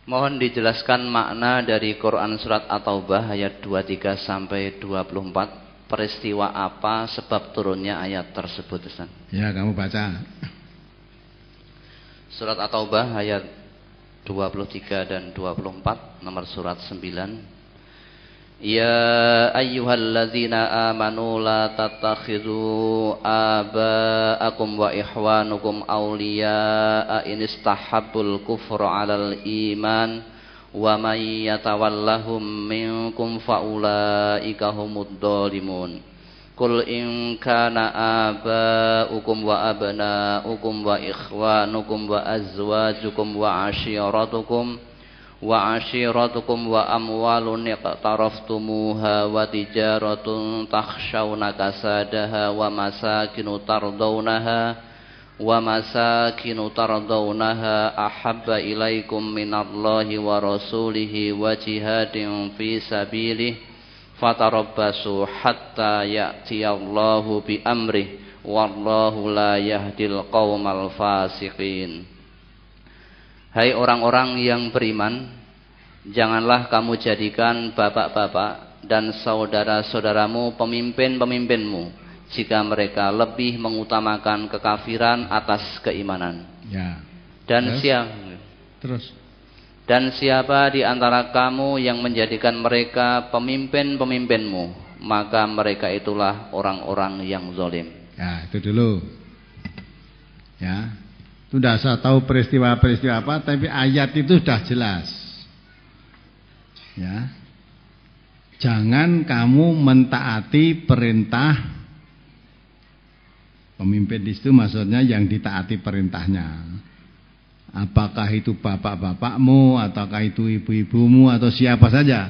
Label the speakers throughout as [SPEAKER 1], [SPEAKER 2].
[SPEAKER 1] Mohon dijelaskan makna dari Quran surat At-Taubah ayat 23 sampai 24. Peristiwa apa sebab turunnya ayat tersebut, Ustaz?
[SPEAKER 2] Ya, kamu baca.
[SPEAKER 1] Surat At-Taubah ayat 23 dan 24, nomor surat 9. Ya ayyuhalladzina amanu la tattakhidhu aba'akum wa ikhwanukum awliya'a in istahabbul kufra 'alal iman wa may yatawallahum minkum faulaika humud dhalimun. Qul in kana aba'ukum wa abna'ukum wa ikhwanukum wa azwajukum wa ashiratukum wa amwalun iqtaraftumuha wa tijaratun takhshawna kasadaha wa masakinu tardawnaha ahabba ilaikum minallahi wa rasulihi wa jihadin fi sabilihi fatarabbasu hatta ya'tiyallahu bi amrih wallahu la yahdil qaumal fasiqin. Hai orang-orang yang beriman, janganlah kamu jadikan bapak-bapak dan saudara-saudaramu pemimpin-pemimpinmu jika mereka lebih mengutamakan kekafiran atas keimanan.
[SPEAKER 2] Ya.
[SPEAKER 1] Dan siapa di antara kamu yang menjadikan mereka pemimpin-pemimpinmu, maka mereka itulah orang-orang yang zalim.
[SPEAKER 2] Ya, itu dulu. Ya. Sudah saya tahu peristiwa-peristiwa apa, tapi ayat itu sudah jelas. Ya. Jangan kamu mentaati perintah pemimpin, itu maksudnya yang ditaati perintahnya. Apakah itu bapak-bapakmu, ataukah itu ibu-ibumu, atau siapa saja,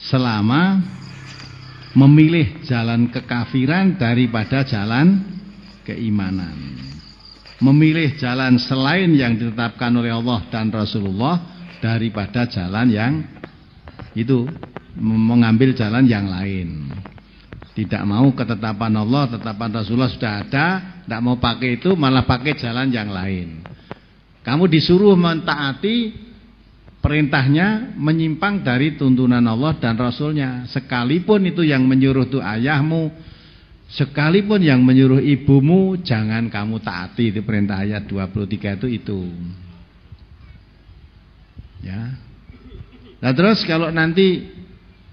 [SPEAKER 2] selama memilih jalan kekafiran daripada jalan keimanan, memilih jalan selain yang ditetapkan oleh Allah dan Rasulullah daripada jalan yang itu, mengambil jalan yang lain. Tidak mau ketetapan Allah, ketetapan Rasulullah sudah ada, tidak mau pakai itu, malah pakai jalan yang lain. Kamu disuruh mentaati perintahnya, menyimpang dari tuntunan Allah dan Rasulnya. Sekalipun itu yang menyuruh itu ayahmu, sekalipun yang menyuruh ibumu, jangan kamu taati. Itu perintah ayat 23 itu. Ya. Nah terus kalau nanti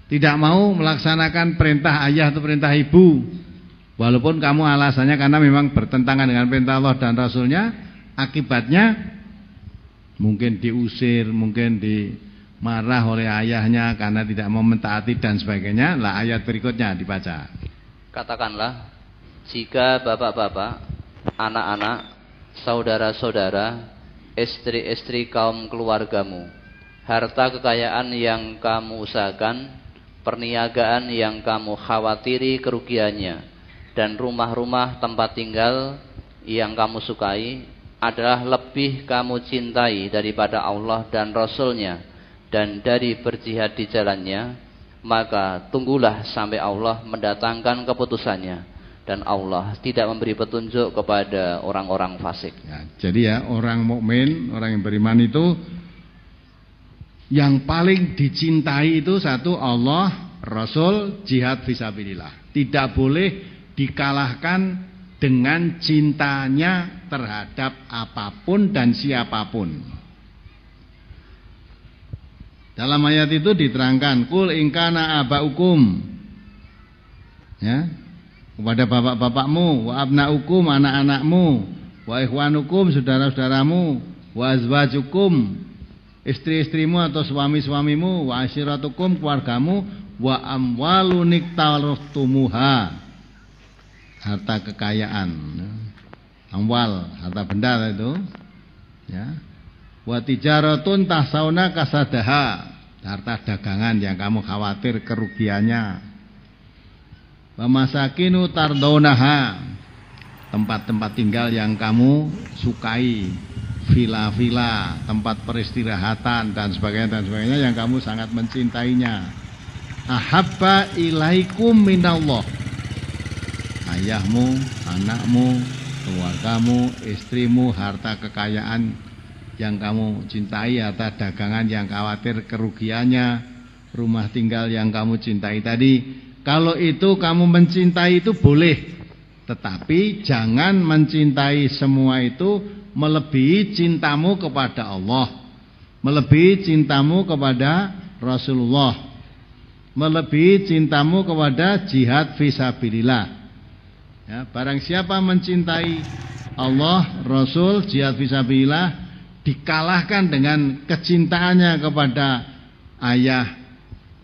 [SPEAKER 2] tidak mau melaksanakan perintah ayah atau perintah ibu, walaupun kamu alasannya karena memang bertentangan dengan perintah Allah dan Rasulnya, akibatnya mungkin diusir, mungkin dimarah oleh ayahnya karena tidak mau mentaati dan sebagainya. Lah ayat berikutnya dibaca.
[SPEAKER 1] Katakanlah, jika bapak-bapak, anak-anak, saudara-saudara, istri-istri kaum keluargamu, harta kekayaan yang kamu usahakan, perniagaan yang kamu khawatiri kerugiannya, dan rumah-rumah tempat tinggal yang kamu sukai adalah lebih kamu cintai daripada Allah dan Rasulnya dan dari berjihad di jalannya, maka tunggulah sampai Allah mendatangkan keputusannya, dan Allah tidak memberi petunjuk kepada orang-orang fasik.
[SPEAKER 2] Ya, jadi ya, orang mukmin, orang yang beriman itu yang paling dicintai itu satu, Allah, Rasul, jihad fisabilillah. Tidak boleh dikalahkan dengan cintanya terhadap apapun dan siapapun. Dalam ayat itu diterangkan, kul ingkana abaukum, ya, kepada bapak-bapakmu, wa abnaukum, anak-anakmu, wa ikhwanukum, saudara-saudaramu, wa azwajukum, istri-istrimu atau suami-suamimu, wa ashiratukum, keluargamu, wa amwalun iqtaraftumuha, harta kekayaan, amwal, harta benda itu, ya. Wa tijaratun tahsauna kasadaha, harta dagangan yang kamu khawatir kerugiannya. Wa masakinu tardaunaha, tempat-tempat tinggal yang kamu sukai, villa-villa, tempat peristirahatan dan sebagainya yang kamu sangat mencintainya. Ahabba ilaikum minallah, ayahmu, anakmu, keluargamu, istrimu, harta kekayaan yang kamu cintai, harta dagangan yang khawatir kerugiannya, rumah tinggal yang kamu cintai tadi. Kalau itu kamu mencintai itu boleh, tetapi jangan mencintai semua itu melebihi cintamu kepada Allah, melebihi cintamu kepada Rasulullah, melebihi cintamu kepada jihad fisabilillah. Ya, barang siapa mencintai Allah, Rasul, jihad fisabilillah, dikalahkan dengan kecintaannya kepada ayah,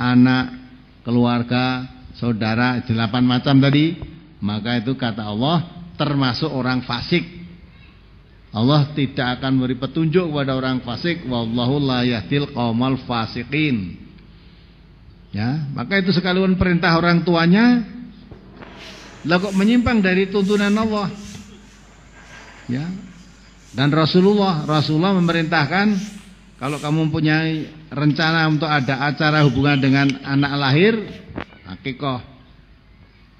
[SPEAKER 2] anak, keluarga, saudara, 8 macam tadi, maka itu kata Allah termasuk orang fasik. Allah tidak akan beri petunjuk kepada orang fasik. Wallahu la yahdil qaumal fasiqin. Ya, maka itu sekalipun perintah orang tuanya, lah kok menyimpang dari tuntunan Allah. Ya. Dan Rasulullah memerintahkan, kalau kamu mempunyai rencana untuk ada acara hubungan dengan anak lahir, akikoh.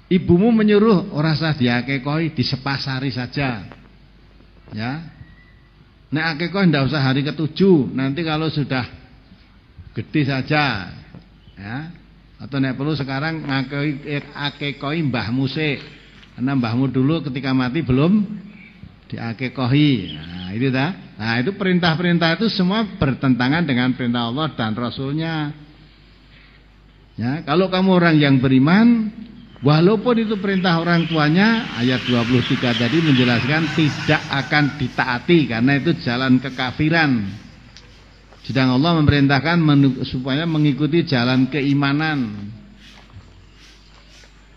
[SPEAKER 2] Ibumu menyuruh ora usah diakikohi, disepasari saja. Ya. Nek akikoh ndak usah hari ke-7, nanti kalau sudah gede saja. Ya. Atau nek perlu sekarang akikohi mbahmu sik. Karena mbahmu dulu ketika mati belum diakikohi. Nah, itu dah. Nah, itu perintah-perintah itu semua bertentangan dengan perintah Allah dan Rasulnya. Ya, kalau kamu orang yang beriman, walaupun itu perintah orang tuanya, ayat 23 tadi menjelaskan tidak akan ditaati karena itu jalan kekafiran. Sedang Allah memerintahkan supaya mengikuti jalan keimanan.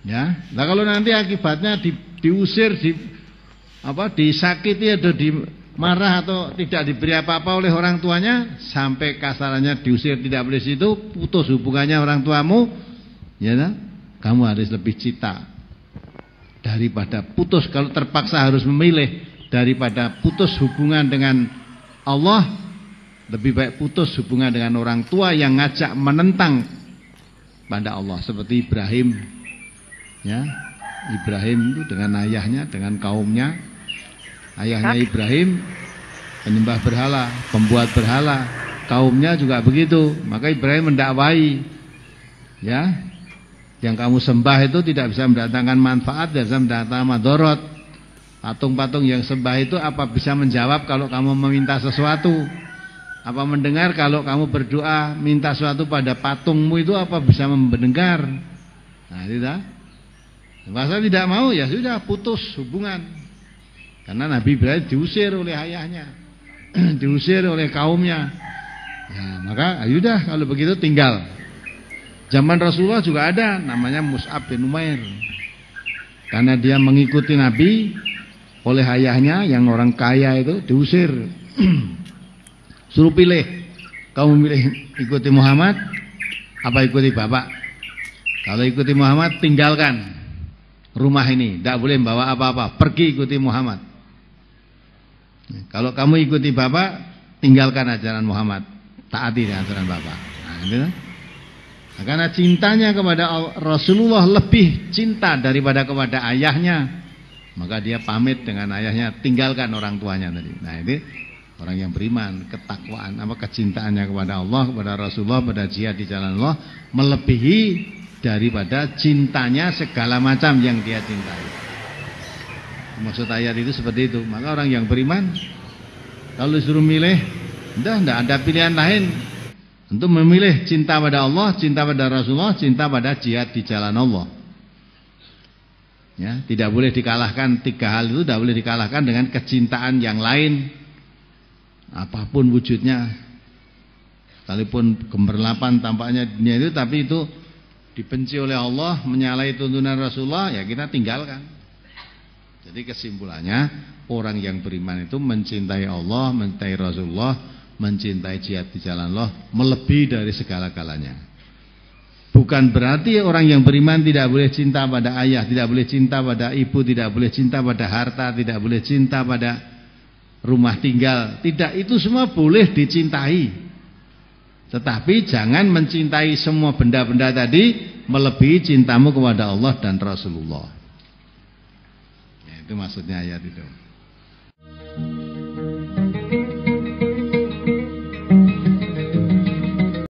[SPEAKER 2] Ya, nah kalau nanti akibatnya diusir, disakiti atau dimarah atau tidak diberi apa-apa oleh orang tuanya, sampai kasarannya diusir, tidak boleh situ, putus hubungannya orang tuamu, ya nah? Kamu harus lebih cinta daripada putus. Kalau terpaksa harus memilih, daripada putus hubungan dengan Allah, lebih baik putus hubungan dengan orang tua yang ngajak menentang pada Allah, seperti Ibrahim. Ya, Ibrahim itu dengan ayahnya, dengan kaumnya. Ayahnya Ibrahim penyembah berhala, pembuat berhala, kaumnya juga begitu. Maka Ibrahim mendakwai, ya, yang kamu sembah itu tidak bisa mendatangkan manfaat, tidak bisa mendatangkan madorot. Patung-patung yang sembah itu apa bisa menjawab kalau kamu meminta sesuatu? Apa mendengar kalau kamu berdoa minta sesuatu pada patungmu itu apa bisa mendengar? Nah, tidak. Masa tidak mau, ya sudah, putus hubungan. Karena Nabi Ibrahim diusir oleh ayahnya, diusir oleh kaumnya. Ya, maka sudah, kalau begitu tinggal. Zaman Rasulullah juga ada namanya Mus'ab bin Umair. Karena dia mengikuti Nabi, oleh ayahnya yang orang kaya itu diusir. Suruh pilih, kamu pilih ikuti Muhammad apa ikuti bapak? Kalau ikuti Muhammad tinggalkan rumah ini, tidak boleh membawa apa-apa, pergi ikuti Muhammad. Kalau kamu ikuti bapak, tinggalkan ajaran Muhammad, taati ajaran bapak. Nah, gitu. Nah, karena cintanya kepada Rasulullah lebih cinta daripada kepada ayahnya, maka dia pamit dengan ayahnya, tinggalkan orang tuanya tadi. Nah, ini orang yang beriman, ketakwaan, kecintaannya kepada Allah, kepada Rasulullah, pada jihad di jalan Allah melebihi daripada cintanya segala macam yang dia cintai. Maksud ayat itu seperti itu. Maka orang yang beriman kalau disuruh milih, tidak ada pilihan lain untuk memilih cinta pada Allah, cinta pada Rasulullah, cinta pada jihad di jalan Allah. Ya, tidak boleh dikalahkan, tiga hal itu tidak boleh dikalahkan dengan kecintaan yang lain, apapun wujudnya. Sekalipun gemerlapan tampaknya dunia itu, tapi itu dibenci oleh Allah, menyalahi tuntunan Rasulullah, ya kita tinggalkan. Jadi kesimpulannya, orang yang beriman itu mencintai Allah, mencintai Rasulullah, mencintai jihad di jalan Allah melebihi dari segala-galanya. Bukan berarti orang yang beriman tidak boleh cinta pada ayah, tidak boleh cinta pada ibu, tidak boleh cinta pada harta, tidak boleh cinta pada rumah tinggal. Tidak, itu semua boleh dicintai. Tetapi jangan mencintai semua benda-benda tadi melebihi cintamu kepada Allah dan Rasulullah. Ya, itu maksudnya ayat itu.